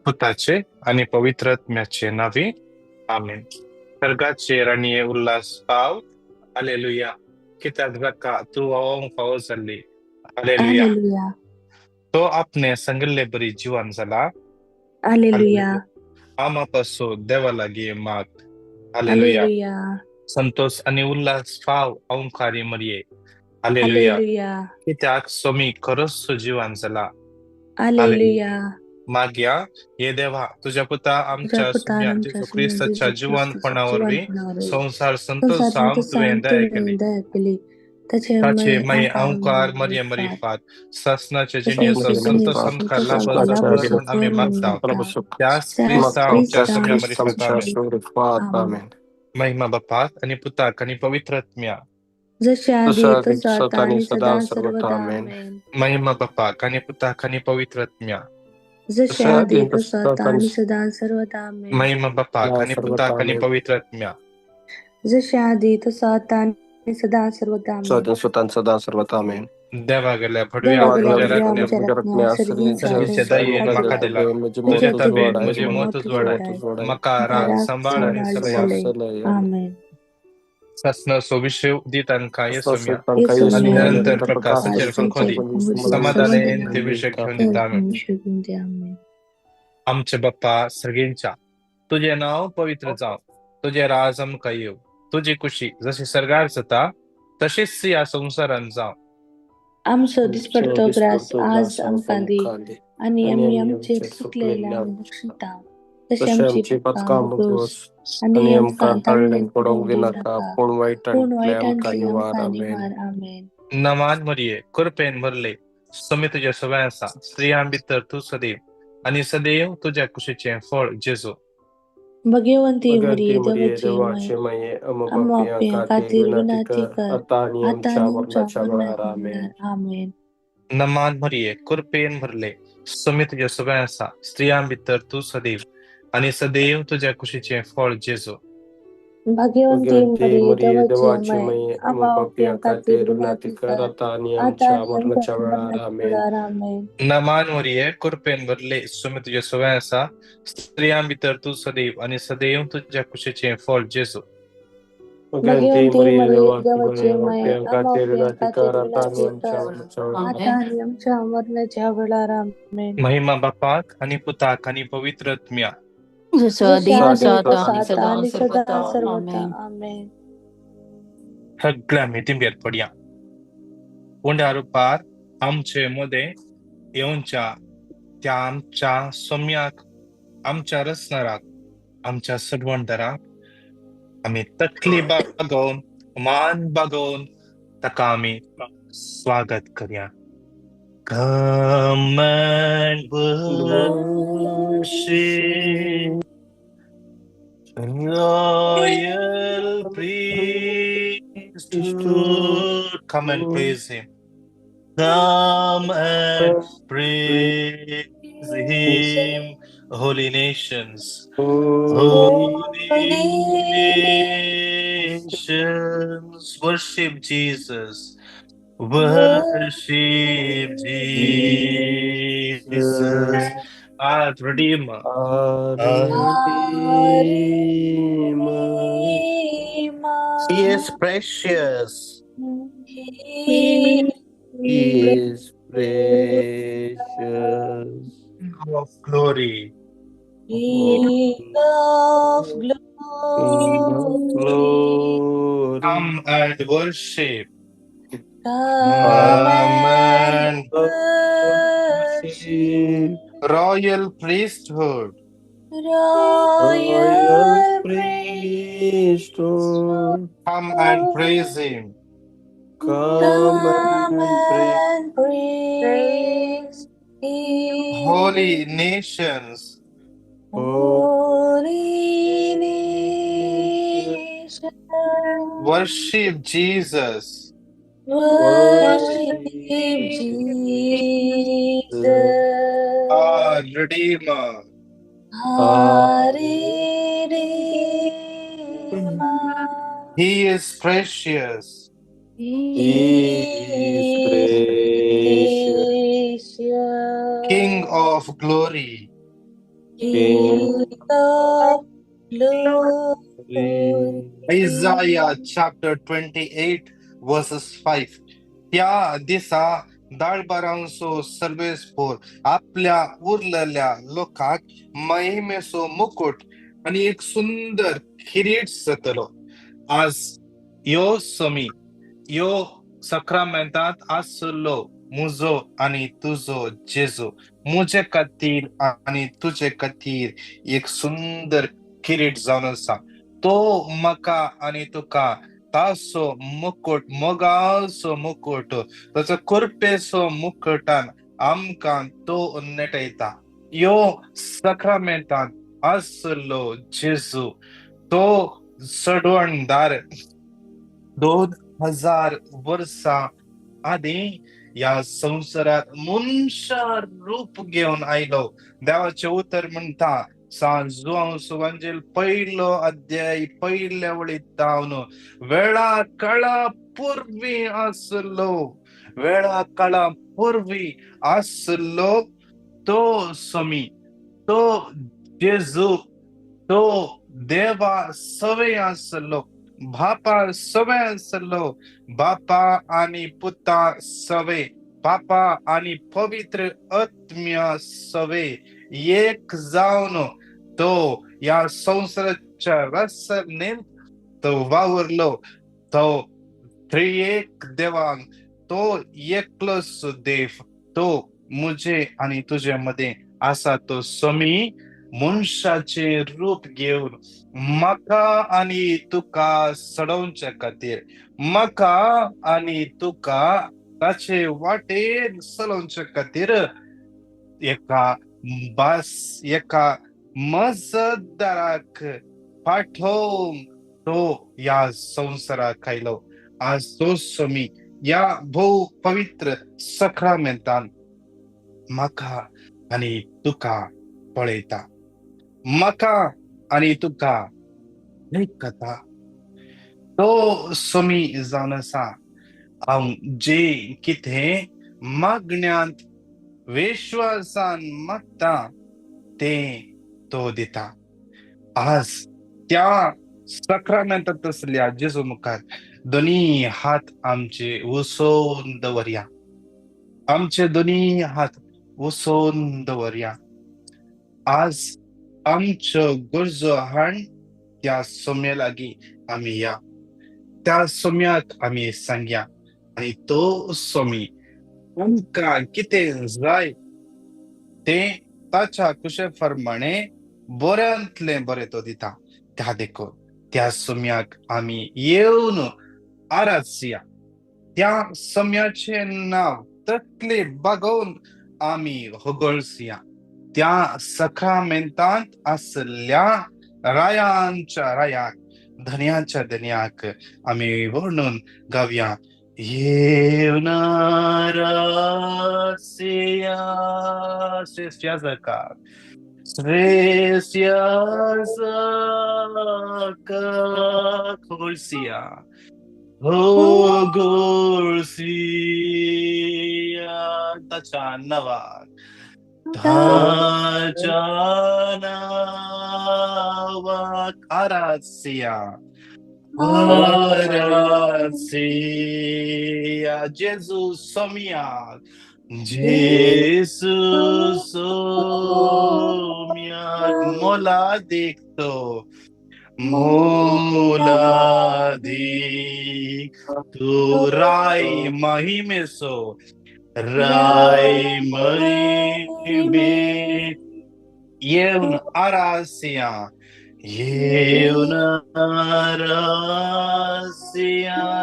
पुताचे आणि पवित्र आत्म्याचे नावे आमेन. स्वर्गाचे राणीये उल्हास पाव. Hallelujah. Kita berkata Tuhan Fausalli. Haleluya. Haleluya. तो आपने संगले बरी जीवन झाला. Haleluya. आमापासून देवाला गे माग. हालेलुया. Haleluya. संतोष आणि उल्हास पाव औंकारी मरिये. हालेलुया. Haleluya. कित्याक सोमी खरंच जीवन झाला. Haleluya. माग्या ये देवा तुझ्या पुता आमच्या पुता सुम्या आमच्या जेजू सुम्या ख्रिस्ताच्या जेजू जीवनपणावर बी जीवनपणावर संसार संतोष संसारांत तुवें दया केली. दया केली. ताचे मै औंकार मरिये मरिफात ससनाच्या जिणेचा संत संखाला म्हणून आम्ही मागता. त्यास ख्रिस्ता आमच्या सुम्या मरिफात आमेन. महिमा बापाक आणि पुताक आणि पवित्र आत्म्या जशी आधी तसा आता आणि सदा सर्वदा आमेन. महिमा बापाक आणि पुताक आणि पवित्र आत्म्या जशी आधी तसा आता आणि सदा सर्वदा आमेन. महिमा बापाक आणि पुताक आणि पवित्र आत्म्या जशी आधी तसा आता आणि सदा सर्वदा आमेन. देवा गेल्या भडव्या मका दिला तुझ्या तबे मुझे मोतच वडाय मका राग सांभाळ आणि सलय. आमेन. ससन सोविशे उदितांका येसुम्या आणि निरंतर प्रकाशाचे खोदी समाधान ते विषय घेऊन आमेन. आमचे बाप्पा सर्गेंच्या तुझे नाव पवित्र जाव, तुझे राज आमकां येव, तुझी खुशी जशी सर्गार जाता तशीच या संसारान जाव. आमचो दिसपडतो ग्रास आज आमकां दी आणि आमी आमचे चुकलेल्या बक्षिता तशी आमची पातकां बोगोस आणि आमकां ताळणें पडोवंक दिनाका पूण वायटांतल्यान आमकां निवार. आमेन. नमान मरिये कृपेन भरले स्वामी तुझ्या सवय आसा स्त्रियां भितर तू सदैव आणि सदैव तुझ्या कुशीचे फळ जेजू. भगवंती मरिये देवाची माये आमच्या खातीर विनंती कर आता आणि आमच्या मरणाच्या वेळार. आमेन. नमान मरिये कृपेन भरले स्वामी तुझ्या सवय आसा स्त्रियां भितर तू सदैव आणि सदैव तुझ्या कुशीचे फळ जेजू. भगवंती मरिये देवाची माये आमच्या खातीर विनंती कर आता आणि आमच्या मरणाच्या वेळार. आमेन. नमान मरिये कृपेन भरले स्वामी तुझ्या सवय आसा स्त्रियां भितर तू सदैव आणि सदैव तुझ्या कुशीचे फळ जेजू. भगवंती मरिये देवाची माये आमच्या खातीर विनंती कर आता आणि आमच्या मरणाच्या वेळार. आमेन. महिमा बापाक आणि पुताक आणि पवित्र आत्म्या जशी आधी तसा आणि सदा सर्वदा. आमेन. सगळ्या मितींबेर पडया उंड्या रुपार आमचे मध्ये येऊनच्या त्या आमच्या सौम्याक आमच्या रचणाराक आमच्या सडवंडराक आम्ही तकली बागोवन मान बागोवन ताका आम्ही स्वागत करूया. Come and worship royal priesthood. Come and praise him. Come and praise him, holy nations. Holy nations, worship Jesus. Worship Jesus, our Redeemer. He is precious. He is precious. King of glory. King of glory. Come and worship. Come and worship. Royal priesthood. Royal priesthood. Come and praise him. Come and praise him. Holy nations. Holy nations. Worship Jesus. Worship Jesus. Our Redeemer. Our Redeemer. He is precious. He is precious. King of glory. King of glory. Isaiah chapter 28 verses 5. त्या दिसा दाळबारांसो सर्वेस्पोर आपल्या उरलेल्या लोकांक महिमेचो मुकुट आणि एक सुंदर किरीट जातलो. आज यो समी यो सक्रामेंटांत आसलो मुजो आणि तुजो जेजू मुजे खातीर आणि तुजे खातीर एक सुंदर किरीट जावन आसा. तो मका आणि तुका तासो मुकुट मोगाचो मुकुट ताचो कुरपेचो मुकुटान आमकां तो नेटयता. यो सक्रामेंटांत आसलो जेजू तो सडवणदार 2000 वर्सां आधी या संवसारात मनुष्य रूप घेऊन आयलो. देवाचे उतर म्हणता सुवांजेल पहिलो अध्याय पहिल्या वळीत जावन वेळा काळा पूर्वी आसलो तो समी तो जेजू तो देवा सवे आसलो बापा सवे आसलो बापा आणि पुता सवे बापा आणि पवित्र आत्म्या सवे एक जावन तो या संसाराच्या रसानेंत तो वावरलो. तो त्रिएक देवान तो एकलोच देव तो मुझे आणि तुझे मध्ये असा तो समी मनुष्याचे रूप घेऊन मका आणि तुका सडवच्या खातीर मका आणि तुका ताचे वाटेन चलोवच्या खातीर एका मजतदाराक पाठवून तो या संसाराक आयलो. आज तो समी या भोव पवित्र सक्रामेंतान मका आणि तुका पळयता. मका आणि तुका कथा तो समी जावन आसा. हांव जे कितें मागण्यांत विश्वासान मागता ते तो दिता. आज त्या सक्रामेंतांत असल्या जेजू मुखार दोनी हात आमचे उसोन दवरया. आमचे दोनी हात उसोन दवरया. आज आमच्यो गरजो हाण त्या सोम्या लागी आमी या. त्या सोम्याक आमी सांगया आणि तो सोमी आमकां कितें जाय ते ताच्या कुशे प्रमाणे बऱ्यांतले बरें तो दिता. त्या देखून त्या सोम्याक आमी येवन आराधया. त्या सोम्याचे नाव तकले बागोवन आमी होगळसया. त्या सक्रामेंतांत आसल्या रायांच्या रायाक धन्याच्या धन्याक आमी वर्णून गावया. येवन आराधया श्रेष्ठ याजकाक श्रेष्ठ याजकाक होगळसया ताच्या नावाक ताच्या नावाक आराधया जेजू सोम्याक जेजू सोम्याक मोलादीक तो मोलादीक तू राय महिमेचो राय महिमे येवन आराधया येवन आराधया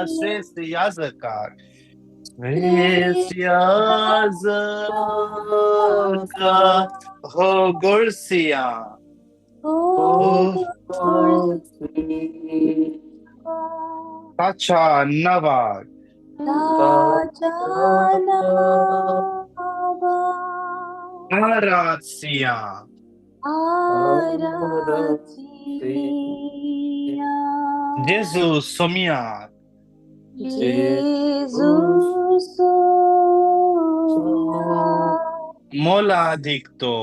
श्रेष्ठ याजकाक श्रेष्ठ याजकाक होगळसया ताच्या नावाक आराधया जेजू सोम्याक मोलादीक तो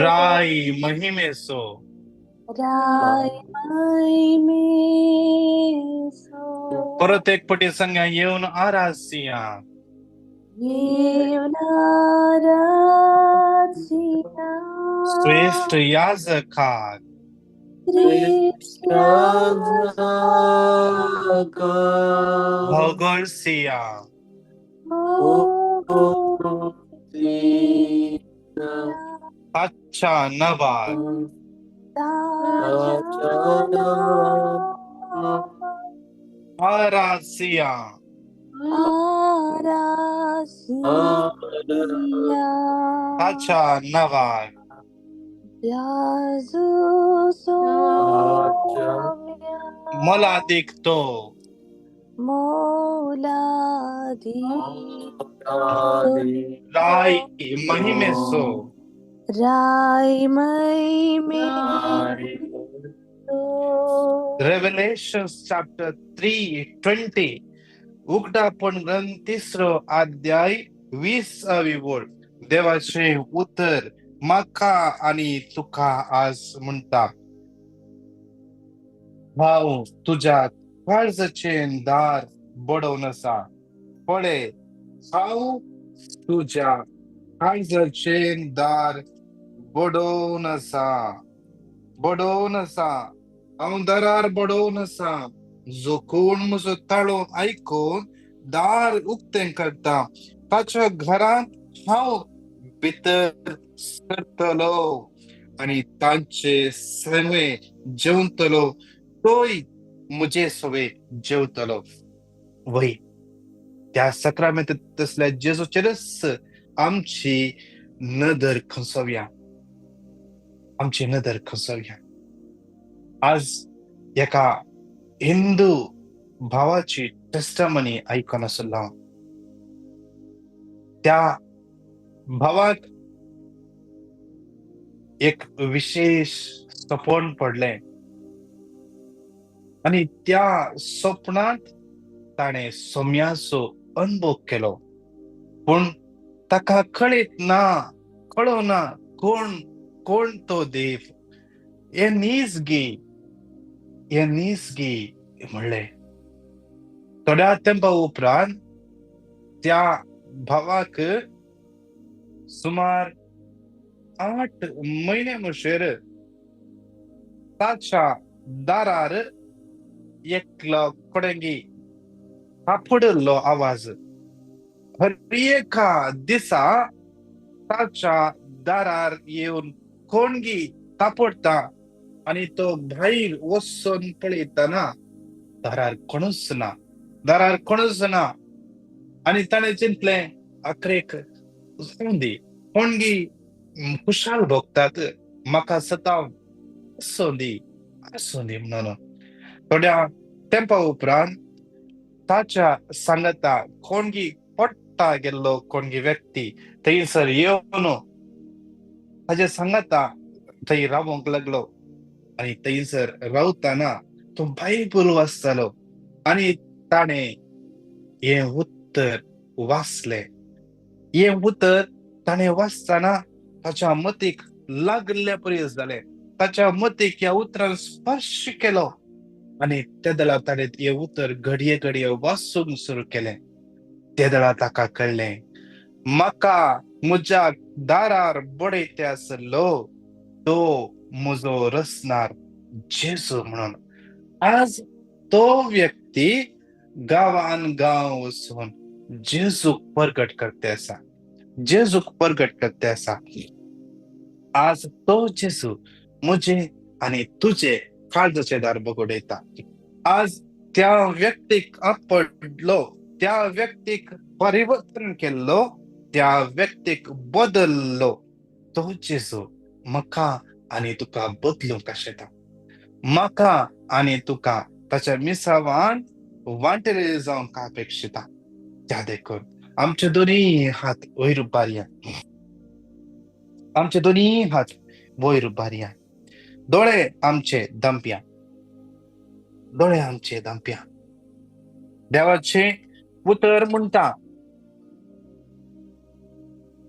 राय महिमेसो परत एक पटी संज्ञा येऊन आरासिया श्रेष्ठ याजकात भगोलसिया अच्छा नवाद आरासिया अच्छा नवाद मला दिखतो राय महिमेसो Revelation chapter 3:20 उघडापण ग्रंथ 3 अध्याय 20 ओळ देवाचे उत्तर माका आणि तुका आज म्हणता भाऊ तुझ्या काळजाचे दार बडवनसा पळे हाऊ तुझ्या काळजाचे दार बडवनसा हांव दारार बडवनसा जो कोण म्हजो ताळो ऐकून दार उक्तें करता ताच्या घरांत हांव भितर सरतलो आणि तांचे सवे जेवतलो तोय मुझे सवे जेवतलो वय त्या सक्रामेंत असल्या जेजूचेरच आमची नदर खंचोवया आज एका हिंदू भावाची टेस्टमनी ऐकून आसलो त्या भावाक एक विशेष स्वप्न पडले आणि त्या स्वप्नात ताणे सोम्याचो अनुभव केलो पण ताका कळो ना कोण तो देव हे निसगी म्हणले थोड्या तेंपा उपरांत त्या भावाक सुमार 8 महिने म्हणसर ताच्या दारार एकलो कोडंगी तापडलो आवाज हर एका दिसा ताच्या दारार येऊन कोणगी तापडता आणि तो भायर वचून पळयतना दारार कोणूच ना आणि ताणें चिंतलें आखरेक कोणगी खुशाल भोगतात म्हाका सताव आसूं दी म्हणून थोड्या तेंपा उपरांत ताच्या सांगता कोणगी पडटा गेल्लो कोणगी व्यक्ती थंयसर येवन ताचे सांगता थंय रावूंक लागलो आणि थंयसर रावतना तो बायबल वाचतालो आणि ताणें हे उत्तर वाचलें हे उत्तर ताणें वाचतना ताच्या मतीक लागल्या परी जालें ताच्या मतीक ह्या उतरान स्पर्श केलो आणि त्या दळा ताणें हे उतर घडये वाचूंक सुरू केलें त्या दळा ताका कळलें म्हाका म्हज्या दारार बडयते आसलो तो म्हजो रचणार जेजू म्हणून आज तो व्यक्ती गांवान वचून जेजूक प्रगट करते आसा आज तो जेजू म्हजे आणि तुझे काळजाचे दार बगडयता आज त्या व्यक्तीक आपडलो त्या व्यक्तीक परिवर्तन केल्लो त्या व्यक्तीक बदललो तो जेजू म्हाका आणि तुका बदलूंक आशेता म्हाका आणि तुका ताच्या मिसावान वांटेले जावंक अपेक्षिता त्या देखून आमचे दोन्ही हात वयर उबारया दोळे आमचे दंप्या देवाचे उतर म्हणटा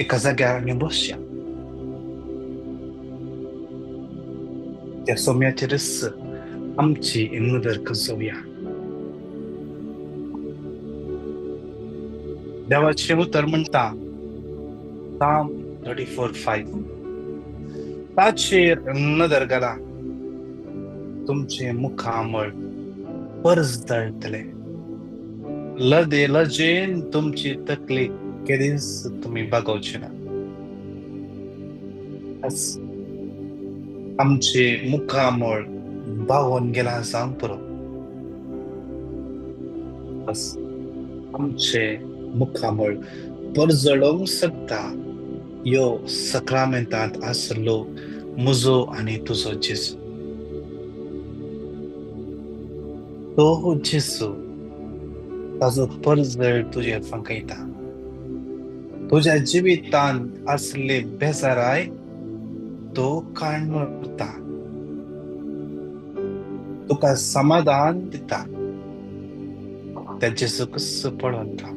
एका जाग्यार आमी बसया. त्या सोम्याचे रस आमची नदर कसोवया. देवाचे उतर म्हणटा Psalm 34:5 ताचेर नदर घाला, तुमचे मुखामळ परस जळटले. लदे लजेन तुमची तकली केदींच तुम्ही बगवचे ना. आमचे मुखामळ बावून गेला सांग पुरो. आमचे मुखामळ परजळोंक शकता यो सक्रामेंतांत आसलो म्हजो आनी तुजो जेजू. तो जेजू ताजो परजळ तुजेर फंकयता. तुज्या जिवितांत आसले बेजाराय तो काडून उडयता. तुका समाधान दिता. त्या जेजूक पळोवन राव.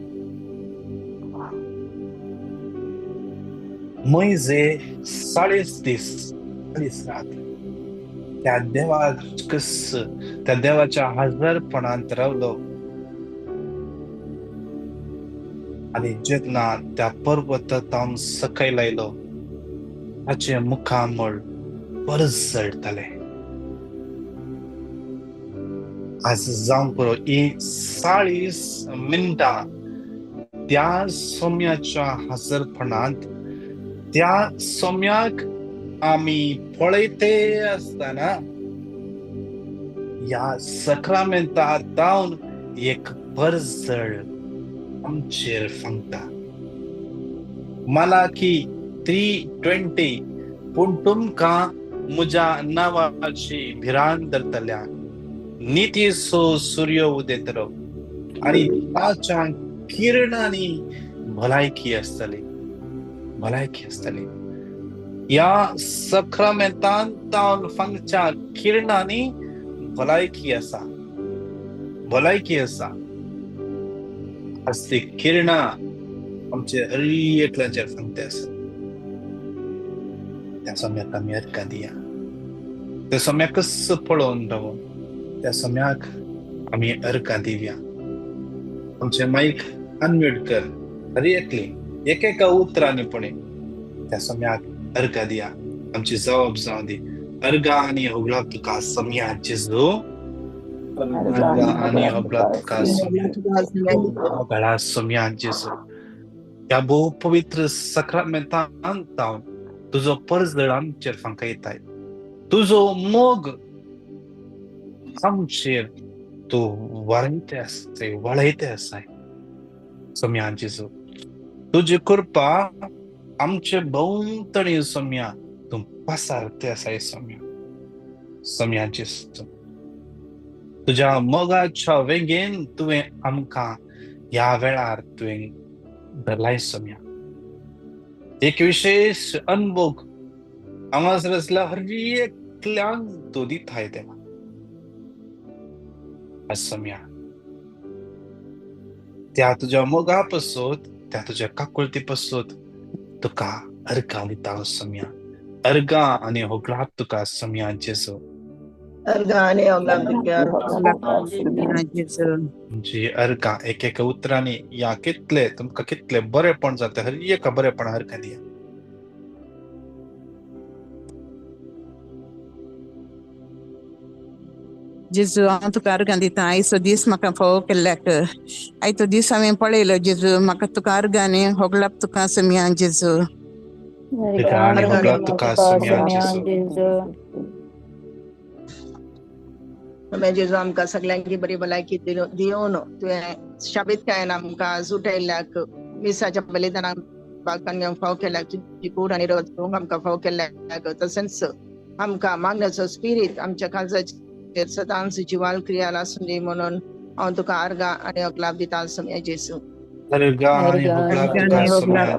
मोइजे 40 दीस 40 रात त्या देवाच्या हजरपणांत रावलो. आणि जेन्ना त्या पर्वतांत सकयल आयलो ताचे मुखामळ परस जळटले. आज जावं पुरो ही 40 मिनटां त्या सोम्याच्या हजरपणांत त्या सोम्याक आमी पळयते आसतना ह्या सक्रामेंतांत जावन एक परजळ आमचेर फंकता. Malachi 3:20 पूण तुमकां म्हज्या नांवाची भिरांत धरतल्या. नितीसो सूर्य उदेतलो आनी ताच्या किरणांनी भलायकी आसतली. ह्या सक्रामेंतांत जावन फंकच्या किरणांनी भलायकी आसा. आज ती किरणां आमचे हर एकल्याचेर फंकते आसा. त्या सोम्याक आमी अर्घ दिया. त्या सोम्याक कस पळोवन रावो. त्या सोम्याक आमी अर्घ दिवया. आमचे माईक अनम्यूट कर. हर एकली एकेका उतरांनी पळय त्या सोम्याक अर्घ दिया. आमची जबाब जावं दी. अर्घ आनी होगळा तुका सोम्या जेजू. अर्घ आनी होगळा तुका होगळा सोम्या जेजू. ह्या भोव पवित्र सक्रामेंतांत जावन तुजो परजळ आमचेर फंकयताय. तुजो मोग आमचेर तूं वळयते आसाय सोम्या जेजू. तुजी कृपा आमचे भोंवतणी सोम्या तूं पसारते आसाय सोम्या जेजू. तुज्या मोगाच्या वेगेन तुवें आमकां ह्या वेळार तुवें धरलाय सोम्या. एक विशेष अनुभव हांगासर आसल्या हर एकल्यांक तूं दिताय देवा. सोम्या त्या तुज्या मोगा पासून त्या तुज्या काकुळती पासून तुका अर्घ दिता सोम्या. अर्घ आनी होगळाक तुका सोम्या जेजू. अर्घ आनी होगळाक तुका सोम्या जेजू. जी अर्घ एक उतरांनी या कितले तुमकां कितले बरेपण जाता हर एका बरेपणा अर्घ दिया. जेजू हांव तुका अर्घ दिता. आयचो दीस म्हाका फोव केल्ल्याक आयचो दीस हांवें पळयलो जेजू. म्हाका तुका अर्घ आनी होगळाक तुका सोम्या जेजू. अर्घ आनी होगळाक तुका सोम्या जेजू. सोम्या जेजू आमकां सगळ्यांकी बरी भलायकी दिवन तुवें शाबीत कायन आमकां सुटयल्ल्याक मिसाच्या बलिदानाक भागान घेवंक फाव केल्याक तुजी कूड आनी रगत पिवंक आमकां फाव केल्ल्याक तशेंच आमकां मागण्याचो स्पिरीट आमच्या काळजाचेर सदांच जिवाल क्रिया आसूं दी म्हणून हांव तुका अर्घ आनी होगळाक दिता सोम्या जेजू. अर्घ आनी होगळाक तुका सोम्या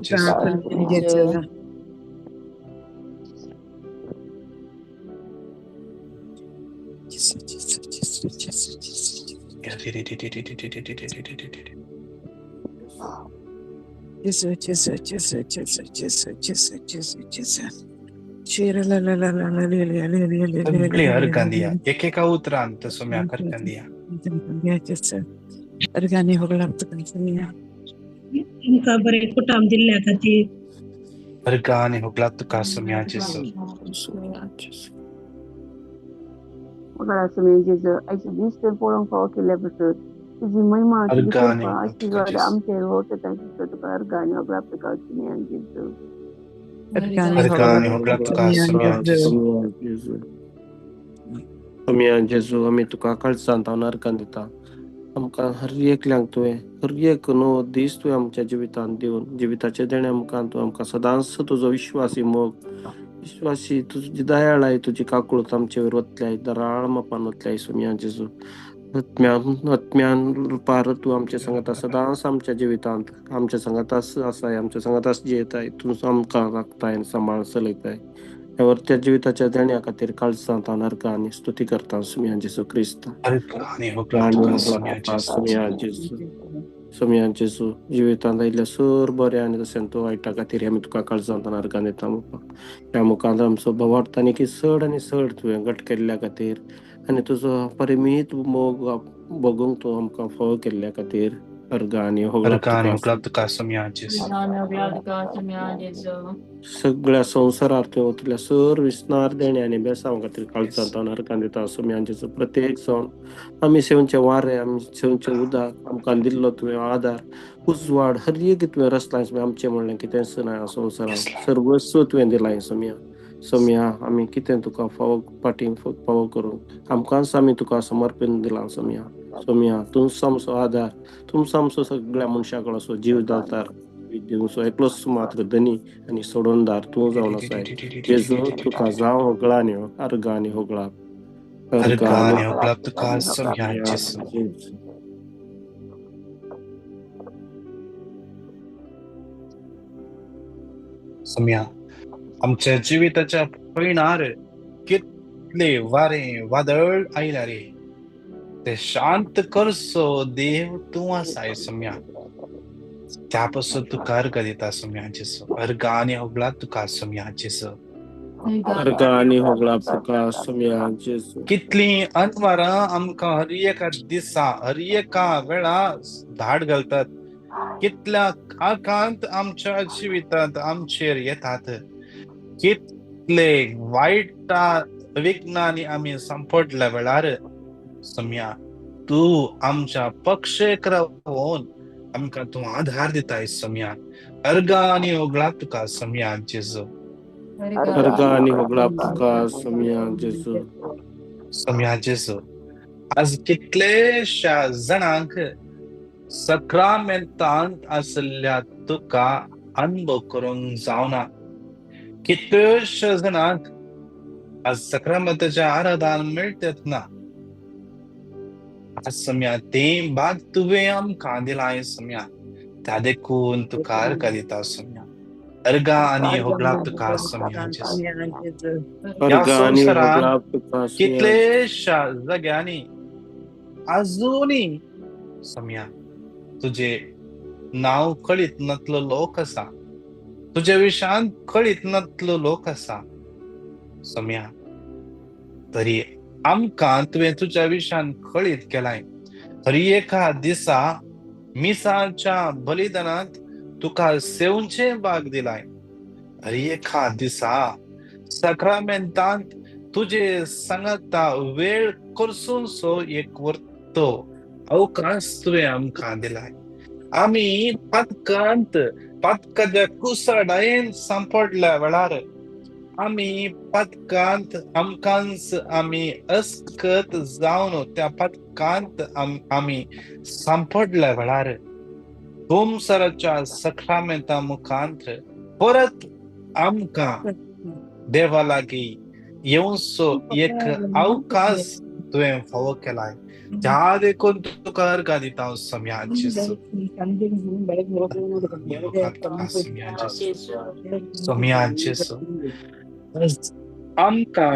जेजू. Jesus, Jesus, Jesus, Jesus, Jesus, Jesus, Jesus, Jesus. Shira la la la la la la la la la la सगळे la हरकंदिया एक एका उतरांत सोम्या हरकंदिया Organi hoglapta kansamia. तुमका बरे कुटाम दिल्या खातीर हरकाने होगला तुका Saumya जेसो Ogarasымен Jesu, aysa distel porong pa okile betul. Iji mai ma kidi हरकाने pa होगला Tuka ashi जेसो amte rote ta kito to argani ogra pe ka simian Jesu. Organi हरकाने होगला Tuka Saumya जेसो Somian Jesu, ami tuka kalsanta narkandita. आमकां हर एकल्यांक तुवें हर एक न्हू दीस तुवें आमच्या जिवितांत दिवन जिविताचे देणे आमकां आमकां सदांच तुजो विश्वासी मोग विश्वासी तुजी दयाळाय तुजी काकूळत आमचे वयर वतल्याय दराळ मोपान वतल्याय सोम्या जेजू आत्म्यान पार तूं आमचे सांगाता सदांच आमच्या जिवितांत आमच्या सांगाताच आसाय आमच्या सांगाताच जियेताय तूं आमकां राखताय सांबाळ चलयताय ह्या त्या जिविताच्या देण्या खातीर काळजांत नरका आनी स्तुती करता सोम्या जेजू क्रिस्त हरकाने होगला तुका सोम्या जेसो सोम्या जेजू जिवितांत आयिल्ल्या सर बऱ्या आनी तशें तूं वायटा खातीर आमी तुका काळजांत नरकान दिता मुपा ह्या मुखार आमचो भवार्थानी की चड आनी चड तुवें घट केल्ल्या खातीर आनी तुजो परिमीत मोग बगूंक तूं आमकां फळ केल्ल्या खातीर अर्गा आनी होगलाप हरकाने तुका होगला तुका सोम्या जेसो सगळ्या संवसारार तुवें वतल्या सर विस्नार देणे आनी बेसांव खातीर काळजांत नरकान दिता सोम्या जेजू प्रत्येक सण आमी सेवचे वारें आमी सेवचे उदक आमकां दिल्लो तुवें आदार उजवाड हर एक तुवें रचलाय सोम्या आमचें म्हणलें कितेंच ना संवसारांत सर्वस्व तुवें दिलाय सोम्या आमी कितें तुका फावो पाटीं फावो करूंक आमकांच आमी तुका समर्पण दिलां सोम्या तूंच आमचो आदार तूंच आमचो सगळ्या मनशां कडलो जीव दातार दिवचो एकलोच मात्र धनी आनी सोडूनदार तूं जावन आसाय जेजू तुका जावं होगळा आनी अर्गा आनी होगळा हरकाने होगला तुका सोम्या जेसो सोम्या आमच्या जिविताच्या पयणार कितले वारें वादळ आयला रे ते शांत करसो देव तूं आसाय सोम्या त्या पासून तुका अर्घ दिता सोम्या जेसो अर्गाने होगला तुका सोम्या जेसो अर्गा आनी होगळा तुका सोम्या जेजू कितली अनवरां आमकां हर एका दिसा हर एका वेळा धाड घालतात कितल्या आकांत आमच्या जिवितांत आमचेर येतात कितले वायट विघ्नांनी आमी सांपडल्या वेळार सोम्या तूं आमच्या पक्षेक रावून आमकां तूं आधार दिताय सोम्या अर्गा आनी होगळा तुका सोम्या जेजू अर्गा आनी होगळा तुका सोम्या जेजू सोम्या जेजू आज कितलेशा जाणांक सक्रामेंतांत आसल्या तुका अनुभव करूंक जावना कितल्योशा जाणांक आज सक्रामेंताचें आराधन मेळटत ना आज सोम्या तें भाग तुवें आमकां दिलाय सोम्या त्या देखून तुका अर्घ दिता सोम्या अर्गा आनी होगळा तुका सोम्या जेजू ह्या अर्गा आनी संवसारांत होगळा तुका कितलेशा जाग्यांनी अजूनही सोम्या तुझे नाव कळीत नसलो लोक आसा तुझ्या विशयान कळीत नसलो लोक आसा सोम्या तरी आमकां तुवें तुज्या विशयान कळीत केलाय हर एका दिसा मिसाच्या बलिदानांत तुका सेवचे भाग दिलाय हर एका दिसा सक्रामेंतांत तुझे सांगता वेळ करसून सो एक वर्तो अवकाश तुवें आमकां दिलाय आमी पातकाच्या कुसडायेन सांपडल्या वेळार आमी पातकांत आमकांच आमी अस्कत जावन त्या पातकांत आमी सांपडल्या वेळार संवसाराच्या सक्रामेंता मुखांत परत आमकां देवा लागीं येवचो एक अवकाश तुवें फावो केलाय त्या देखून तुका अर्घ दिता सोम्या जेजू सोम्या जेजू आमकां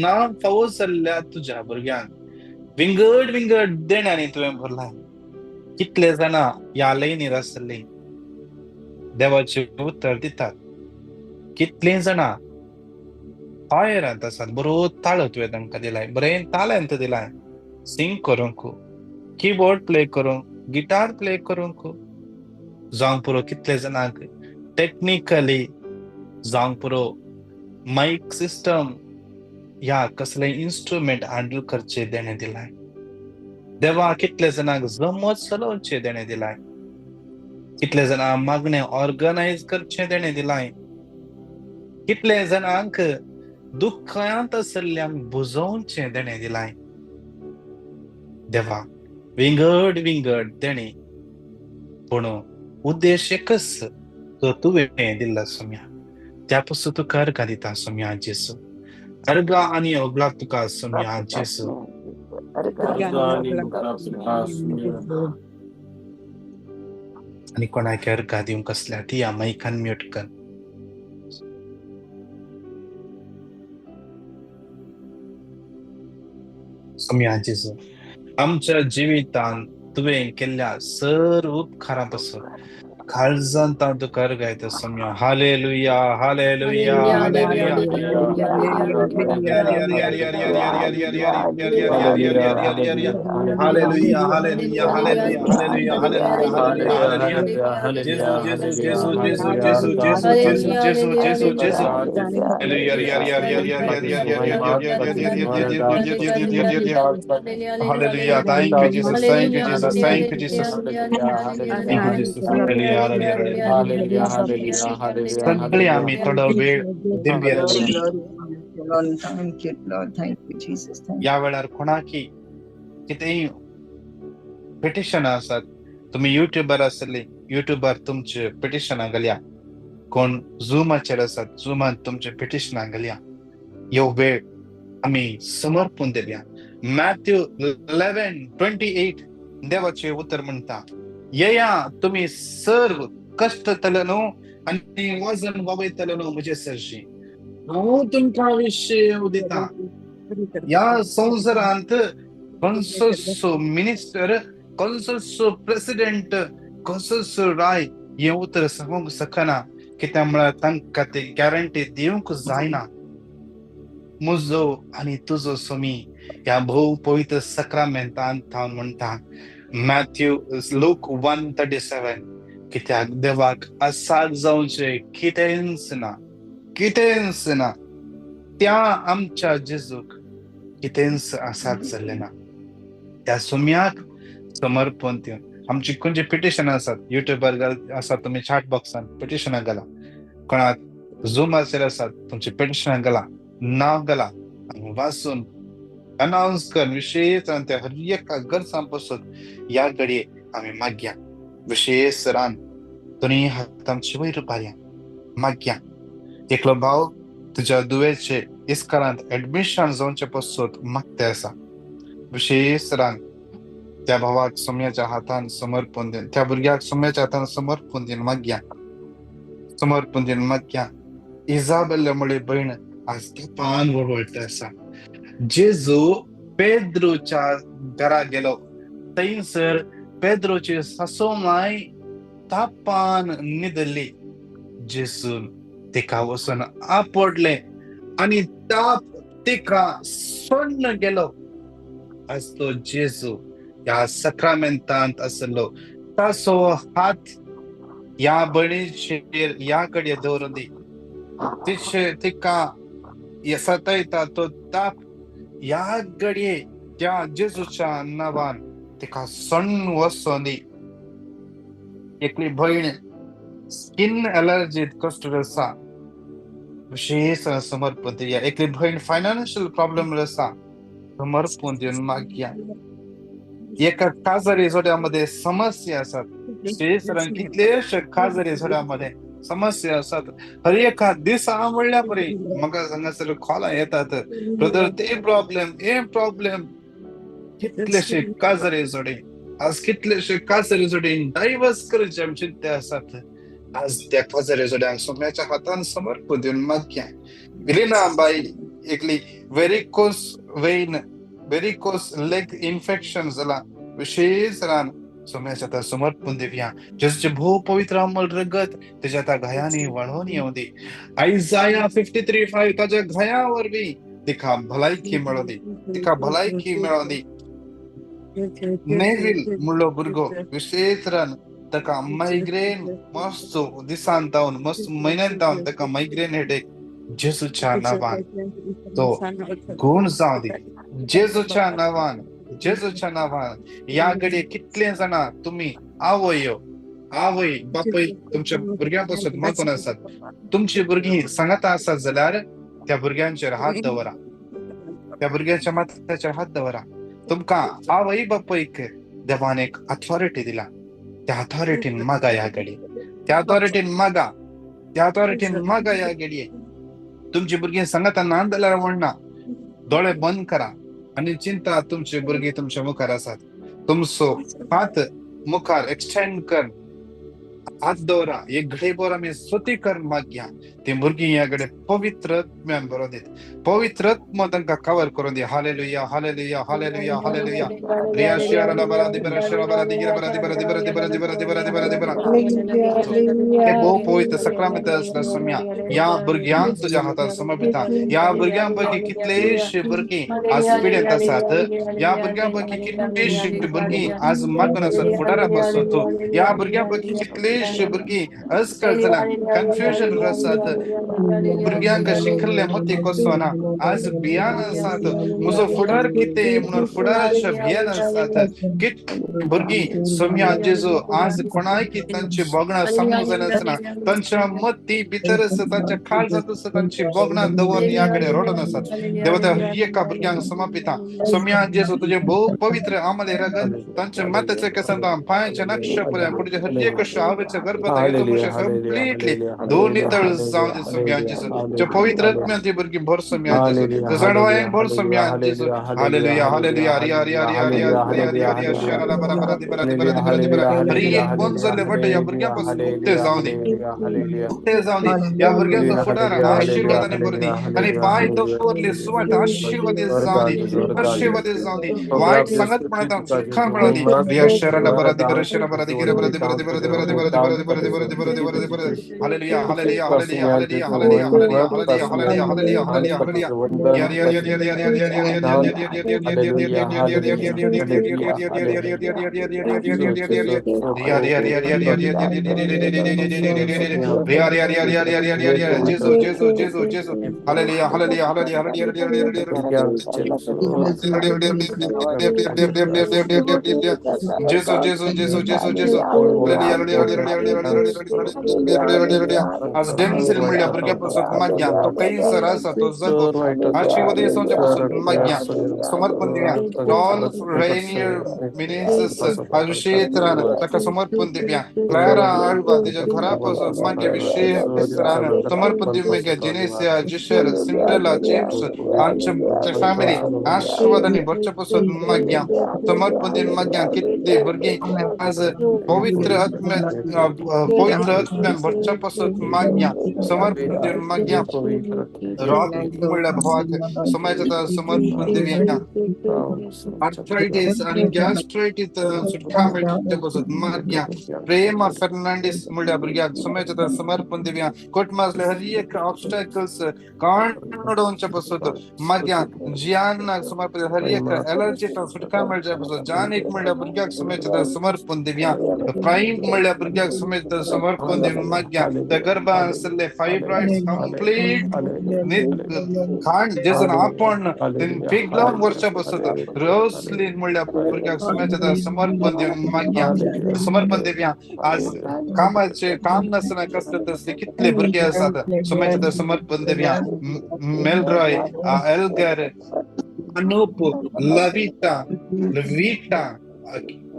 ना फावो जाल्ल्या तुज्या भुरग्यांक विंगड देण्यांनी तुवें भरलाय कितले जाणां ह्या लायनीर आसले देवाचे उत्तर दितात. कितली जाणां फायरांत आसात, बरो ताळो तुवें तांकां दिलाय, बरें तालंत दिलाय सिंग करूंक, कीबोर्ड प्ले करूंक, गिटार प्ले करूंक जावंक पुरो. कितले जाणांक टेक्निकली जावंक पुरो माईक सिस्टम या कसले इन्स्ट्रुमेंट हँडल करचे देणे दिलाय. देवा कितले जाणांक जमत चलोवचे देणे दिलाय. कितले जाणांक मागणे ऑर्गनायज करचे देणे दिलाय. कितले जाणांक दुःखांत आसल्ल्यांक बुजोवचे देणे दिलाय. देवा विंगड विंगड देणे, पूण उद्देश एकच तो तुवें दिला सोम्या. त्या पासून तुका अर्घ दिता सोम्या जेसू. अर्घ आनी ओगलाक तुका सोम्या जेसू. आनी कोणाक अर्घ दिवंक आसल्यार ती मायकान म्यूट कर. सोम्या जेसू, आमच्या जिवितांत तुवें केल्ल्या सर्व उपकारां पासून काळजांत हांव तुका अर्घ दिता सोम्या. Hallelujah, hallelujah, hallelujah. Hallelujah, hallelujah, hallelujah, hallelujah, hallelujah, hallelujah, hallelujah. जेसू, जेसू, जेसू, जेसू, जेसू, जेसू, जेसू, जेसू, जेसू, जेसू. Hallelujah. Thank you, Jesus. Thank you, Jesus. Thank you, Jesus. Thank you, Jesus. Hallelujah. सगळे आम्ही थोडा वेळ Divya Thank you, Lord. Thank you, Jesus. Thank you. या वेळार कोणाकी कितेंय पिटिशनां आसात, तुम्ही युट्यूबर आसले, युट्यूबार तुमचे पिटिशनां घालया. कोण झूमाचेर आसात, झूमान तुमचे पिटिशनां घालया. ह्यो वेळ आम्ही समर्पून दिल्या. मॅथ्यू 11:28 देवाचे उत्तर म्हणता, येया तुम्ही सर्व कष्ट तलनो आणि वजन वगयतलनो म्हजे सरशी, हांव तुमकां विशय दिता. या संवसारांत कसोसो मिनिस्टर, कसोसो प्रेसिडेंट, कसोसो राय हें उतर सांगूंक शकना. कित्याक म्हळ्यार तांकां ते गॅरंटी दिवंक जायना. म्हजो आनी तुजो सोमी ह्या भोव पवित्र सक्रामेंतांत हांव म्हणटा, मॅथ्यू लूक 1:37, कित्याक देवाक आसाक जावचें कितेंच ना, कितेंच ना. त्या आमच्या जेजूक कितेंच आसाक जाल्लें ना. त्या सोम्याक समर्पण दिवन आमची खंयची पिटिशनां आसात, युट्यूबार आसात तुमी चॅट बॉक्सान पिटिशनां घाला. कोणाक झूमाचेर आसात तुमची पिटिशनां घाला, नांव घाला आनी वाचून अनाउन्स कर. विशेषतरान त्या हर एका गरजां पासून ह्या घडये आमी मागया. विशेषतरान दोनी हात आमचे वयर उबारया, मागया. एकलो भाव तुज्या दुयेचे इस्कारांत एडमिशन जावचे पासून मागता आसा. विशेषतरान त्या भावाक सोम्याच्या हातान समर्पण दिन, त्या भुरग्याक सोम्याच्या हातान समर्पण दिन मागया, समर्पण दिन मागया. इजाबेला मुळे भयण आज तापान वळवळटा आसा. जेजू पेद्रूच्या घरा गेलो, थंयसर पेद्रूची सासू माय तापान न्हिदली. जेजून तिका वचून आपडले आनी ताप तिका सोडून गेलो. आज तो जेजू ह्या सक्रामेंतांत आसलो. ताचो हात ह्या भयणीचेर ह्या घडये दवरून दी. तिका सतयता तो ताप ह्या घडये त्या जेजूच्या नांवान तिका सण वचोन दी. एकली भयण स्किन एलर्जीत कष्ट आसा, विशेष समर्पण दिया. एकली भयण फायनान्शियल प्रॉब्लेम आसा, समर्पण दिवन मागया. एका काजारी जोड्यामध्ये समस्या आसात, विशेषतरान कितलेशे काजारी जोड्यामध्ये समस्या आसात. हर एका दिसा आवडल्या बरे म्हाका हांगासर कॉलां येतात, ब्रदर ते प्रॉब्लेम, हे प्रॉब्लेम. कितलेशे काजारी जोडे आज, कितलेशे काजारी जोडे डायवर्स करचे आमचे चिंते आसात. आज त्या काजारी जोड्यांक सोम्याच्या हातान समर्पण दिवन मागया. विलिना बाई एकली varicose Wien, varicose leg infection जाला, विशेषतरान सोम्याच्या समर्पण देऊया. जेसूचे भोव पवित्र अमल रगत त्याच्या त्या घायाने वाढवून येऊ दे. आयजाया 53:5 ताच्या घायावर बी तिका भलायकी मेळोदी, तिका भलायकी मेळोदी. नेविल म्हणलो भुरगो विशेष तरान ताका मायग्रेन मस्त दिसान तावन मस्त म्हयन्यान तावन ताका मायग्रेन हेडेक जेसूच्या नावान तो गुण जाऊ दे. जेसूच्या नावान, जेसूच्या नावान. या घडी कितले जाणा तुम्ही आवयो आवय बापय तुमच्या भुरग्यांपासून मागून आसात, तुमची भुरगीं सांगत आसात जाल्यार त्या भुरग्यांचेर हात दवरा, त्या भुरग्यांच्या माथ्याचेर हात दवरा. तुमकां आवय बापयक देवान एक अथॉरिटी दिला. त्या अथॉरिटीन मागा या घडी, त्या अथॉरिटीन मागा, त्या अथॉरिटीन मागा या घडये. तुमची भुरगीं सांगता ना जाल्यार म्हणना, दोळे बंद करा आणि चिंता तुमची भुरगीं तुमच्या मुखार आसात. तुमचो हात मुखार एक्सटेंड कर, हात दवरा. एक घडीभर आम्ही स्तुती कर मागया. ती भुरगीं या घडी पवित्र आत्म्यान बरो दीत, पवित्र आत्मा तांकां कवर करून दी. Hallelujah hallelujah hallelujah hallelujah. रिया शियाला बरादी बरा शिरा बरादी गिरा बरादी बरादी बरादी बरादी बरादी बरादी बरादी बरा. हे भोव पवित्र सक्रमित असला सम्या या भुरग्यांक तुझ्या हातात समर्पिता. या भुरग्यांपैकी कितलेशे भुरगीं आज पिडेत आसात, या भुरग्यांपैकी कितलेशे भुरगीं आज मागून आसात फुडारापासून तूं. या भुरग्यांपैकी कितलेशे भुरगीं अस्कळ जाल्यात, कन्फ्युजन आसात. भुरग्यांक शिकले मती कसोना आज भियान आसात. म्हजो फुडार कितें म्हणून फुडाराच्या भियान आसात. कित भुरगीं सोम्या जेजू आज कोणाय की तांची बोगणां समजूं नासना, तांच्या मती भितर आसा, तांच्या काळजांत आसा, तांची बोगणां दवरून या कडेन रडून आसात. देवा त्या एका भुरग्यांक समर्पिता. सोम्या जेजू तुझे भोव पवित्र आमले रगत तांच्या माथ्याच्या केसांत पांयाच्या नक्षपर्यंत पुढे हर एक शावेच्या गर्भात कंप्लीटली दोन नितळ जाऊन दे सोम्या जेजू. त्या पवित्र आत्म्यान ती भुरगीं भर सोम्या जेजू, जडवायन भर सोम्या जेजू. Hallelujah hallelujah. रिया रिया रिया रिया रिया रिया रिया शराला बरा बरा दी बरा दी बरा दी बरा दी बरा. हरी एक बंद जाल्ले वाटे या भुरग्यांपासून मुक्ते जाऊ दे, मुक्ते जाऊ दे. या भुरग्यांचो फुडार आशीर्वादाने भर दी आणि पाय दवरले सुवात आशीर्वादी जाऊ दे, आशीर्वादी जाऊ दे. वाईट संगतपणातून सुटका मिळू दे. रिया शराला बरा दी बरा शरा बरा दी गिरा बरा दी बरा दी बरा दी बरा दी बरा दी बरा दी बरा दी बरा दी बरा दी बरा दी बरा दी. Hallelujah hallelujah hallelujah hallelujah hallelujah hallelujah hallelujah hallelujah hallelujah hallelujah. या रिया रिया रिया रिया रिया रिया रिया रिया आज डेन्सिल म्हणल्या भुरग्यापासून मागया तो काही सर आसा तो जगो आशीर्वाद येसोंच्यापासून मागया समर्पण दिया. ऑल रेनियर मिनिस्टर्स अभिषेक रान ताका समर्पण दिया. क्लारा आल्बा तिच्या घरापासून मागया विशेष रान समर्पण दिया. जेनेसिया जिशर सिंड्रेला जेम्स आमच्या फॅमिली आशीर्वादाने भरच्यापासून मागया समर्पण दिन मागया. किती भुरगी आज पवित्र आत्म्यान भरच्यापासून मागया समर्पण दिन मागया. रॉक म्हणल्या भावाक समाजाचा समर्पण दिया. आर्थरायटिस आणि गॅस्ट्रायटिस सुटका मेळच्यापासून मागया. प्रेमा फर्नांडिस म्हणल्या भुरग्याक समाजाचा समर्पण दिया. कोटमासले हर एक ऑब्स्टॅकल्स काढूनच्या पासून मागया. जियान समर्पण हर एक एलर्जीचा सुटका मेळच्यापासून जानीक म्हणल्या भुरग्याक समाजाचा समर्पण दिया. प्राइम म्हणल्या भुरग्याक समाजाचा समर्पण दिया मागया. त्या गर्भात असले फायब्रॉइड्स कंप्लीट खाण जेसन आपण पीक लावून वर्षापासून रोसलीन म्हणल्या भुरग्याक समाजाचा समर्पण देऊन मागया समर्पण देऊया. आज कामाचे काम नसना कसले तसले कितले भुरगे असतात समाजाचा समर्पण देऊया. मेलरॉय एल्गर अनूप लविता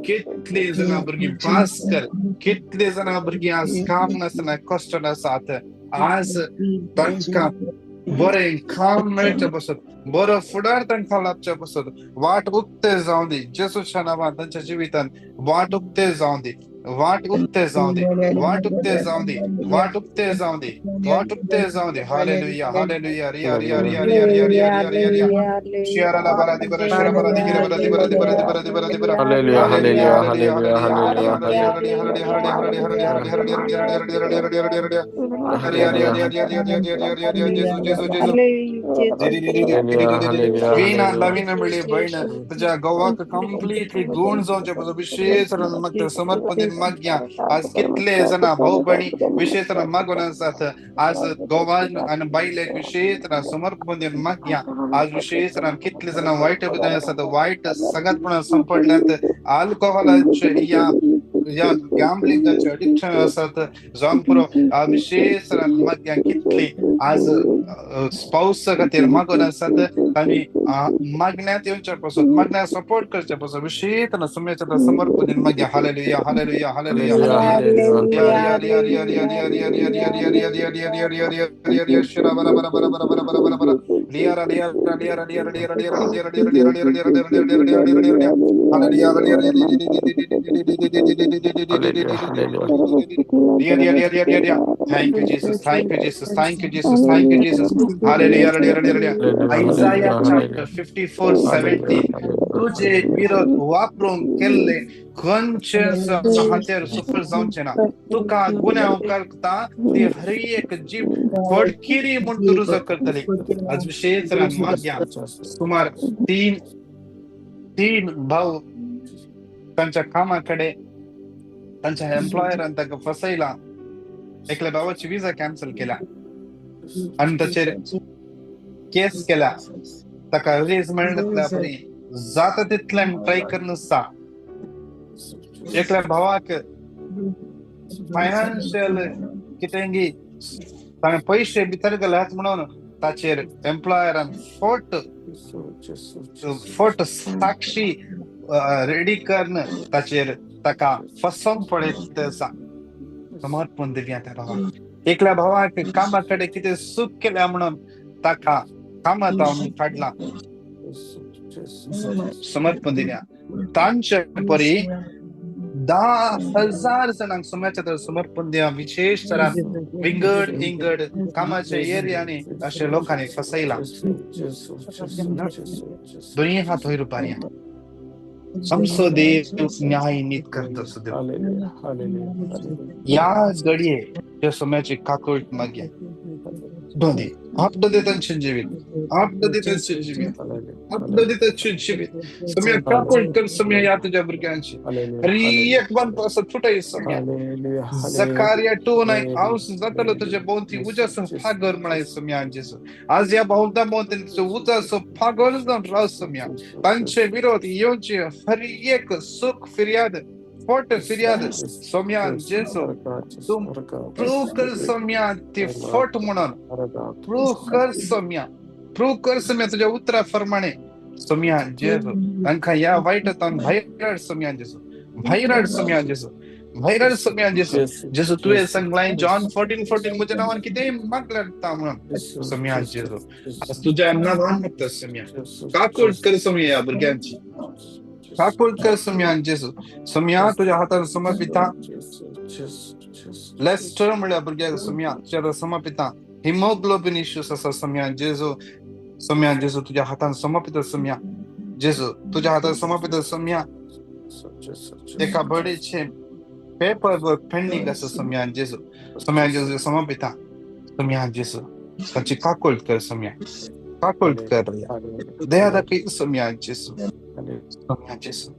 कितले जण भुरगी भास्कर कितले जण भुरगी आज काम नसना कष्ट नसात. आज तांकां बरें काम मेळच्या पासून बरो फुडार तांकां लाभच्या पासून वाट उक्ते जावं दी. जेसूच्या नांवान तांच्या जिवितान वाट उक्ते जावं दी. वाट उगते जाऊ दे, वाट उगते जाऊ दे, वाट उगते जाऊ दे, वाट उगते जाऊ दे. Hallelujah, hallelujah. रिया रिया रिया रिया रिया रिया Hallelujah, रिया रिया रिया. hallelujah, शियाराला बरा दि बरा शिरा बरा दि गिरा बरा दि बरा दि बरा दि बरा दि बरा दि बरा. Hallelujah, hallelujah, hallelujah, hallelujah, hallelujah, hallelujah, hallelujah, hallelujah, hallelujah. Hallelujah, hallelujah, hallelujah, hallelujah, hallelujah, hallelujah, hallelujah, hallelujah, hallelujah. रिया रिया Hallelujah, रिया रिया रिया रिया रिया रिया रिया. जेजू जेजू जेजू. hallelujah, hallelujah, Vina hallelujah. lavina मिळली बहीण तुझ्या गवाक कम्प्लिटली गुण जाऊच्या पासून विशेष मग ते समर्पण माग्या. आज कितले जण भाऊ बहिणी विशेष मागून असतात. आज गोवान आणि बाईले विशेष समर्पण माग्या. आज विशेष कितले जण वाईट असतात. वाईट सगळ्यात पण संपडल्यात. अल्कोहोलचे या गॅम्बलिंगचे अडिक्शन असतात. जाऊन पुरो विशेष माग्या कितले आज पाऊस खातीर मागून असतात. आणि मागण्यात येऊच्यापासून मागण्यात सपोर्ट करच्यापासून विशेष समयाच्या समर्पण माग्या. Hallelujah, hallelujah, hallelujah, Hallelujah, hallelujah. hallelujah. रिया रिया रिया रिया रिया रिया रिया रिया रिया रिया रिया रिया रिया रिया रिया रिया रिया शिरा बरा बरा बरा बरा बरा बरा बरा बरा. रिया रिया रिया रिया रिया रिया रिया रिया रिया रिया रिया रिया रिया रिया रिया रिया रिया Riya. Hallelujah, hallelujah, Hallelujah, hallelujah. रिया रिया रिया रिया रिया Riya. Thank you, Jesus. Thank you, Jesus. Thank you, Jesus. Thank you, Jesus. Hallelujah, hallelujah, hallelujah. Isaiah chapter 54:17. तुझे विरोध वापरून केले खंचेच हातेर सुफल जाऊनचे ना. तुका गुन्हा करता ते हर एक जीव फडकिरी म्हणून दुरुस्त करतले. आज विशेष माग्या. सुमार तीन भाऊ त्यांच्या कामाकडे त्यांच्या एम्प्लॉयरान ताका फसयला. एकल्या भावाची विजा कॅन्सल केला आणि त्याचे केस केला. ताका रिलीज मेळटले जाता तितल्यान ट्राय करून सा. एकल्या भावाक फायनान्शियल कितेंगी ताणें पैसे भितर घाल्यात म्हणून ताचेर एम्प्लॉयरान फोट साक्षी रेडी करून ताचेर ताका फसवंक पडयत आसा. समर्पण दिल्या त्या भावाक. एकल्या भावाक कामाकडे कितें चूक केल्या म्हणून ताका कामात काडला. समर्पण दिल्या. तांच्या परी 10,000 जणांक समयाच्या समर्पण दिया. विशेष तरान विंगड इंगड कामाच्या एरियाने अशा लोकांनी फसयला. दोन्ही हात वयर उबारया. आमचो देव न्याय नीत करता सुद्धा. या घडये त्या समयाची काकूट माग्या. दोन्ही आपलं देतात जीवित, आपलं देतात जीवित, आपलं देतात जीवित. समय काकूट कर समय या तुझ्या भुरग्यांची. अरे एक बंद असं तुटाय समय. जकारिया 2:9 आऊस जातलो तुझ्या भोवती उजास फागर म्हणाय समयांचेस. आज या बहुधा भोवती उजास फागोल जाऊन राव समया. तांचे विरोध येऊचे हर एक सुख फिर्याद फोट फिर्याद सोम्यान जेसो तुम प्रूव कर सोम्या ते फोट म्हणून प्रूव कर सोम्या तुझ्या उत्तरा प्रमाणे सोम्या जेसो तांका या वाईटातून भायर सोम्या जेसो भायर सोम्या जेसो भायर सोम्या जेसो जेसो तुझे सांगलाय जॉन 14:14 मुझे नावान किती मागला म्हणून सोम्या जेसो. आज तुझ्या नावान मागता सोम्या काकूट कर सोम्या या भुरग्यांची. काकूट कर सोम्या जेसो. सोम्या तुझ्या हातात समर्पिता. लेस्टर म्हणल्या भुरग्याक सोम्या तुझ्या समर्पिता. हिमोग्लोबिन इश्यूस असा सोम्या जेसो. सोम्या जेसो तुझ्या हातात समर्पित सोम्या जेसो. तुझ्या हातात समर्पित सोम्या. एका बर्डेचे पेपर वर्क पेंडिंग असं सोम्या जेसो. सोम्या जेसो समर्पिता. सोम्या जेसो ताची काकूट कर सोम्या. काकूट कर दया दाखय सोम्या जेसो. सोम्या जेसो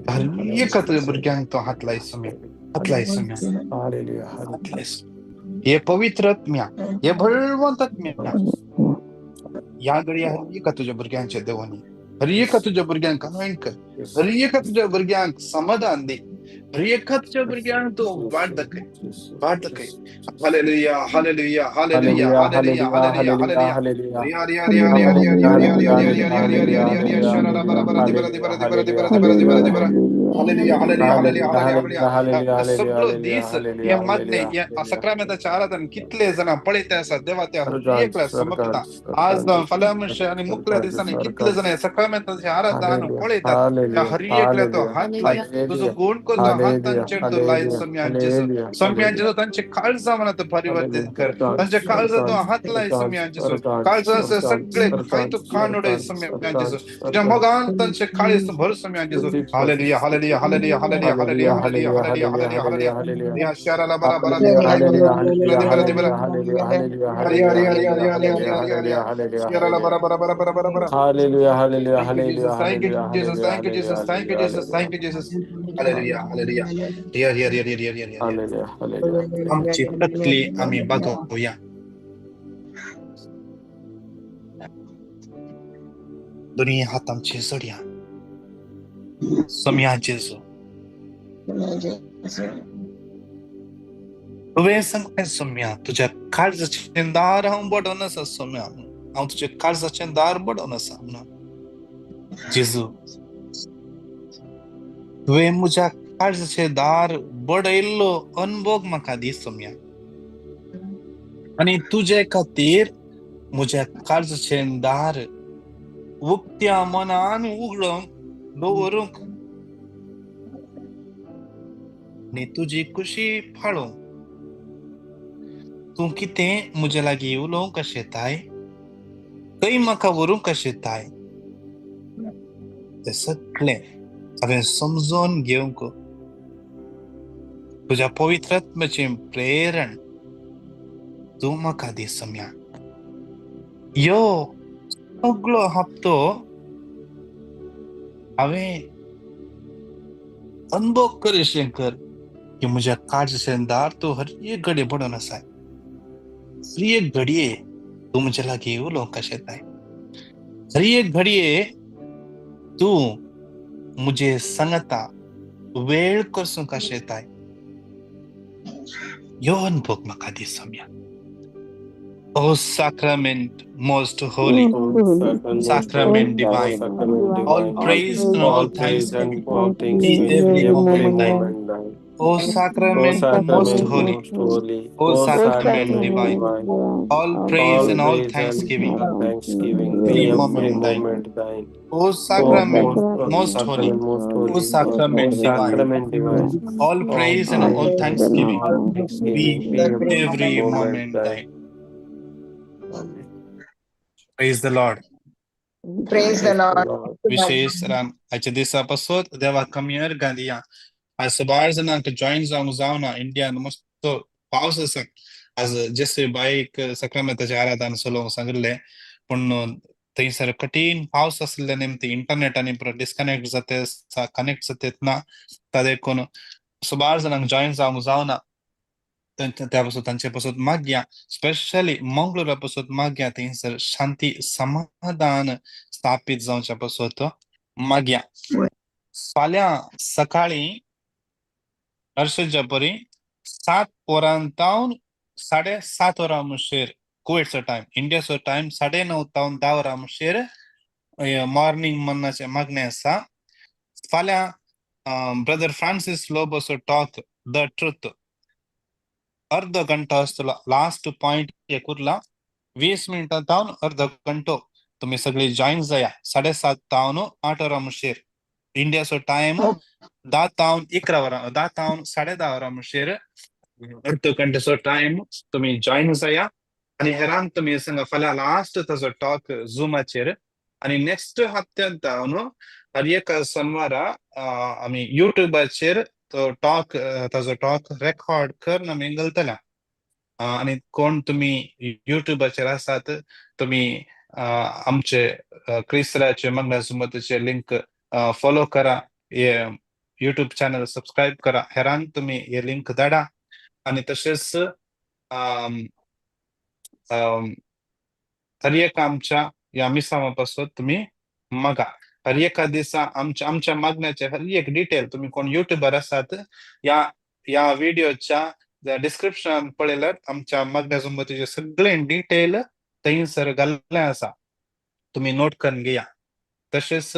हर एकत्र भुरग्यांक तो हातलाय सोम्या. हातलाय सोम्या. हातलाय. हे पवित्र आत्म्या, हे बळवंत आत्म्या या घडया हर एका तुझ्या भुरग्यांच्या देवानी हर एका तुझ्या भुरग्यांक कन्वेंट कर. हर एका तुझ्या भुरग्यांक समाधान दे. हर एका तुझ्या भुरग्यांक तो वाट दाखय. Hallelujah, hallelujah, hallelujah, hallelujah, hallelujah, hallelujah. रिया रिया रिया रिया रिया रिया रिया रिया रिया रिया रिया रिया रिया रिया शराला बरा बरा दिबरा दिबरा दिबरा दिबरा दिबरा दिबरा दिबरा. Hallelujah, hallelujah, hallelujah, Hallelujah, hallelujah, hallelujah, hallelujah. hallelujah, सगळं hallelujah, दीस hallelujah, या मागणे hallelujah, या hallelujah. सक्रमेताच्या आराधन कितले जण पळीत आसात देवा त्या Sargant, एकल्या समकता Sargant, आज Sargant, फलामश आणि मुकल्या Sargant, दिसाने कितले Sargant. जण या सक्रमेताची आराधन Hallelujah, पळयतात त्या hallelujah, हरी एकल्या तो hallelujah, हात लाय तुझं hallelujah, गुण कोणतो हात hallelujah, तांचेर तो लायत hallelujah, सम्यांचेस hallelujah, सम्यांचेस hallelujah. तांचे काळजा मनात परिवर्तित Hallelujah. कर Sargant, तांच्या काळजा तो Sargant, हात लाय Sargant, सम्यांचेस Sargant, काळजा Sargant, सगळे काय Sargant, तो खानोडे Sargant, सम्यांचेस Sargant, तुझ्या Sargant. मोगान तांचे काळीस भर सम्यांचेस Hallelujah, hallelujah, hallelujah, hallelujah, hallelujah, Hallelujah, hallelujah, hallelujah, hallelujah, hallelujah, hallelujah, hallelujah. hallelujah. Sharala bara bara Hallelujah, debara hallelujah, debara hallelujah, debara debara. hallelujah, hallelujah, Hari hallelujah, hari hari hari hallelujah, hari hari hallelujah, hari hari hallelujah, hari. hallelujah, Sharala bara hallelujah. bara bara bara bara bara. Hallelujah, hallelujah, Thank you, Jesus. hallelujah, Thank you, hallelujah, Jesus. hallelujah, Thank you, hallelujah, Jesus. Thank you, hallelujah, Jesus. Thank you, hallelujah. Jesus. Hallelujah, hallelujah. Here, here, here, here, here, here, here, here. Hallelujah, hallelujah. आमची तकली आम्ही बघूया. दोन्ही हात आमचे जोडया. सम्याचे जो. तुवे सांगते सम्या तुझ्या काळजाचे दार हांव बडोवन आसा सम्या हांव तुझे काळजाचे दार बडोवन आसा म्हणून जेजू तुवें म्हज्या काळजाचे दार बडयल्लो अनुभव म्हाका दी सम्या आनी तुजे खातीर म्हज्या काळजाचे दार उक्त्या मनान उगडोवंक दवरूंक आनी तुजी खुशी फाळोवंक तूं कितें म्हजे लागीं उलोवंक शेताय खंय म्हाका व्हरूंक शेताय तें सगळें हांवें समजून घेवंक तुज्या पवित्रात्म्याचें प्रेरण तूं म्हाका दी सम्या यो सगळो हप्तो हांवें अनुभव करेशें कर की म्हज्या काळजाचें दार तूं हर एक घडये बडोवन आसाय हर एक घडये तूं म्हजे लागीं उलोवंक शेताय हर एक घडये तूं मुझे सांगता वेळ करसूंक शेताय यो अनुभव म्हाका दी सम्या O sacrament most holy, sacrament divine, all praise and all thanksgiving be every moment thine. O O sacrament most sacrament holy, most holy, O O sacrament sacrament divine, divine, all praise all and all praise and thanksgiving all thanksgiving be every every moment thine. moment thine. O O sacrament most holy, sacrament most O holy, O sacrament divine, sacrament divine, all all praise and all praise and thanksgiving all be thanksgiving be every every moment moment thine. thine. Praise the Lord. Praise the Lord. विशेष रान आजच्या दिसापासून देवा कमियर गांधिया आज सबार जणांक join जावना Indian मस्त पावस आसा आज जसे बाईक सक्रमेताचे आराधन चलोवंक सांगिल्ले पण थंयसर कठीण पावस आसले निमती इंटरनेटानी डिस्कनेक्ट जाते कनेक्ट जातेत ना तादेखून सबार जणांक जॉईन जावना त्यापासून तांचे पासून मागया स्पेशली मंगळुरा पासून मागया थंयसर शांती समाधान स्थापीत जावच्या पासून मागया फाल्यां सकाळी हर्षच्या परी 7 वरांतावन 7:30 वरां म्हणसर कुवेटचो टाइम इंडियाचो टाइम 9:30 तावन 10 वरां म्हणसर मॉर्निंग मन्नाचे मागणे आसा फाल्यां ब्रदर फ्रांसिस लोबोसो टॉक द ट्रुथ अर्ध घंटा आसतलो लास्ट पॉइंट एक उरला 20 मिनिटां तावन अर्ध घंटो तुम्ही सगळे जॉईन जाया 7:30 तावन 8 वरां म्हणसर इंडियाचो टाइम 10 तावन 11 वरां 10 तावन 10:30 वरां म्हणसर अर्ध घंटेचो टाइम तुम्ही जॉईन जाया आणि हेरांक तुम्ही सांगा फाल्यां लास्ट ताजो टॉक झुमाचेर आणि नेक्स्ट हप्त्यांत तावन हर एक सोनवारा आमी युट्यूबाचेर तो टॉक ताजो टॉक रेकॉर्ड करून आमी घालतल्या आणि कोण तुम्ही युट्यूबाचेर आसात तुम्ही आमचे क्रिस्तराचे मंगळा सुमतीचे लिंक फॉलो करा युट्यूब चॅनल सबस्क्राईब करा हेरांक तुम्ही हे लिंक धाडा आणि तसेच हर एक आमच्या या मिसावापासून तुम्ही मागा हर एका दिसा आमच्या मागण्याचे हर एक डिटेल तुम्ही कोण युट्यूबर आसात या व्हिडिओच्या डिस्क्रिप्शन पळयल्यार आमच्या मागण्या सुमतीचे सगळे डिटेल थंयसर घाल्ले आसा तुम्ही नोट करून घेया तसेच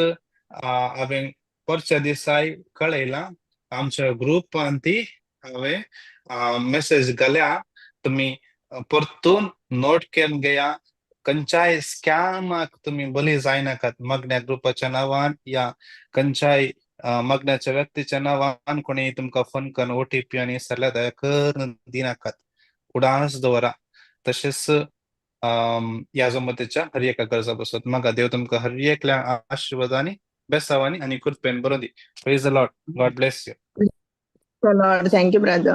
हांवें परच्या दिसाय कळयला आमच्या ग्रुप ती हांवें मेसेज घाल्या तुम्ही परतून नोट करून घेया खंयच्याय स्कॅमाक तुम्ही बली जायनाकात मगण्या ग्रुपाच्या नावान या खंयच्याय मगण्याच्या व्यक्तीच्या नावान कोणी तुमका फोन करून OTP आणि सल्ला दयाकर दिनाकात उडास दवरा तशेंच ह्या जमतेच्या हर एका गरजा बसत मग देव तुमका हर एकल्या आशीर्वादानी बेसावानी आणि कृपेन बरोदी. Praise the Lord. God bless you. Lord, thank you, brother.